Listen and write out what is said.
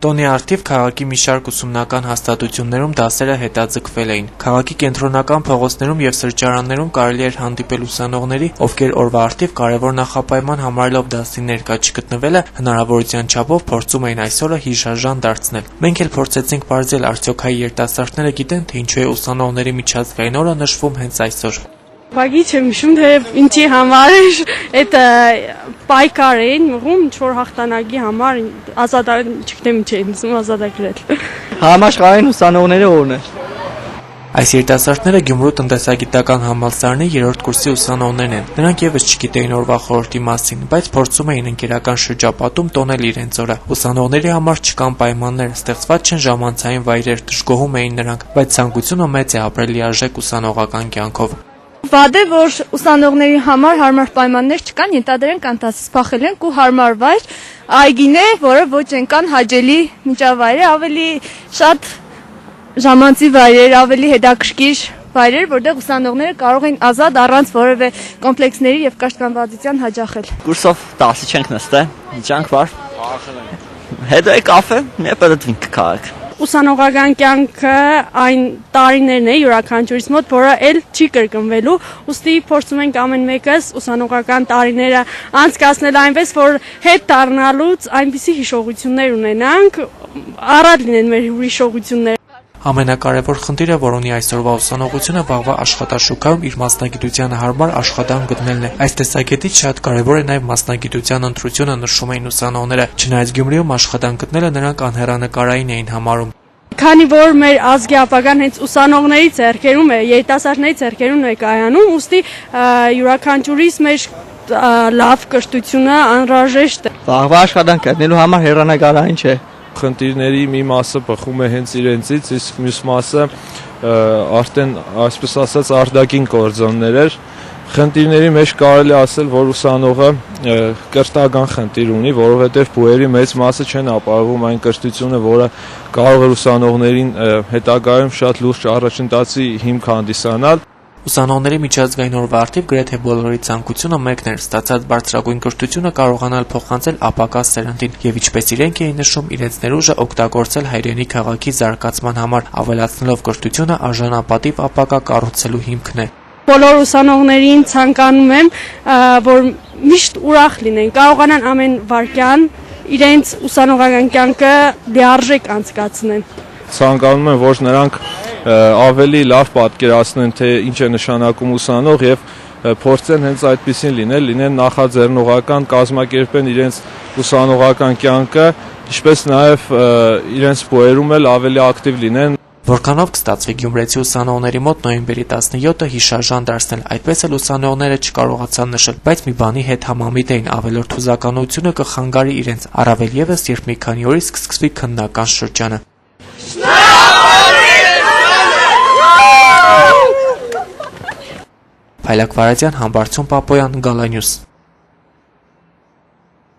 Տոնի առթիվ քաղաքի մի շարք ուսումնական հաստատություններում դասերը հետաձգվել էին։ Քաղաքի կենտրոնական փողոցներում եւ սրճարաններում կարելի էր հանդիպել ուսանողների, ովքեր օրվա առթիվ կարևոր նախապայման համարելով դասի ներկա չգտնվելը հնարավորության չափով փորձում էին այսօրը հիշաժան դարձնել։ Մենք էլ փորձեցինք բարձել արդյոք հայ երիտասարդները գիտեն, թե ինչու է ուսանողների միջազգային օրը նշվում հենց այսօր։ Բագի չեմ հիշում, թե ինչի համար այդ պայքար էին մղում, ինչ-որ հաղթանակի համար չգիտեմ ինչ էին ասում ազատագրել։ Համաշխարհային ուսանողների օրն էր։ Այս երիտասարդները Գյումրու տնտեսագիտական համալսարանի 3-րդ կուրսի ուսանողներն են։ Նրանք եւս չգիտեին օրվա խորհրդի մասին, բայց փորձում էին ընկերական շրջապատում տոնել իրենց օրը։ Ուսանողների համար չկան պայմաններ, ստեղծված չեն ժամանցային վայրեր, դժգոհում էին նրանք, բայց ցանկությունը մեծ է ապրել լիարժեք ուսանողական կյանքով։ Վատ է, որ ուսանողների համար հարմար պայմաններ չկան, ենթադրենք անտասից փախել են ու հարմար վայր այգին է, որը ոչ այնքան հաճելի միջավայր է, ավելի շատ ժամանցի վայրեր, ավելի հետաքրքիր վայրեր, որտեղ ուսանողները կարող են ազատ առանց որևէ կոմպլեքսների եւ կաշկանդվածության հաճախել։ Կուրսով 10-ի չենք նստել, ջանք վար։ Հետո է կաֆե, մի պատվինք քաղաք։ Ուսանողական կյանքը այն տարիներն է յուրաքանչյուրիս մոտ, որը էլ չի կրկնվելու, ուստի փորձում ենք ամեն մեկս ուսանողական տարիները անցկացնել այնպես, որ հետ դառնալուց այնպիսի հիշողություններ ունենանք, առատ լինեն մեր հիշողությունները։ Ամենակարևոր խնդիրը, որ ունի այսօրվա ուսանողությունը, վաղվա աշխատաշուկայում իր մասնագիտությանը հարմար աշխատանք գտնելն է։ Այս տեսակետից շատ կարևոր է նաև մասնագիտության ընտրությունը, նշում էին ուսանողները։ Չնայած Գյումրիում աշխատանք գտնելը նրանք անհեռանկարային էին համարում։ Քանի որ մեր ազգի ապագան հենց ուսանողների ձեռքերում է, երիտասարդների ձեռքերում է կայանում, ուստի յուրաքանչյուրիս մեր լավ կրթությունը անհրաժեշտ է։ Վաղվա աշխատանք գտնելու համար հեռանկարային չէ։ Խնդիրների մի մասը բխում է հենց իրենցից, իսկ մյուս մասը արդեն, այսպես ասած, արտաքին գործոններ էր։ Խնդիրների մեջ կարելի ասել, որ ուսանողը կրթական խնդիր ունի, որովհետև բուհերի մեծ մասը չեն ապահովում այն կրթությունը, որը կարող է ուսանողներին հետագայում շատ լուրջ առաջընթացի հիմք հանդիսանալ։ Ուսանողների միջազգային օրվա առթիվ գրեթե բոլորի ցանկությունը մեկն էր՝ ստացած բարձրագույն կրթությունը կարողանալ փոխանցել ապագա սերնդին եւ ինչպես իրենք էին նշում, իրենց ներուժը օգտագործել հայրենի քաղաքի զարգացման համար, ավելացնելով կրթությունը արժանապատիվ ապագա կառուցելու հիմքն է։ Բոլոր ուսանողներին ցանկանում եմ, որ միշտ ուրախ լինեն, կարողանան ամեն վարքյան իրենց ուսանողական կյանքը լիարժեք անցկացնեն։ Ցանկանում եմ, որ նրանք ավելի լավ պատկերացնեն, թե ինչ է նշանակում ուսանող եւ փորձեն հենց այդպեսին լինեն նախաձեռնողական, կազմակերպեն իրենց ուսանողական կյանքը, ինչպես նաեւ իրենց բուհերում էլ ավելի ակտիվ լինեն։ Որքանով կստացվի գյումրեցի ուսանողների մոտ նոյեմբերի 17-ը հիշաժան դարձնել, այդպես էլ ուսանողները չկարողացան նշել, բայց մի բանի հետ համամիտ էին, ավելորդ հուզականությունը կխանգարի իրենց, առավել եւս, երբ մի քանի օրից կսկսվի քննական շրջանը։ Փայլակ Վարազյան, Համբարձում Պապոյան, Գալանյուս։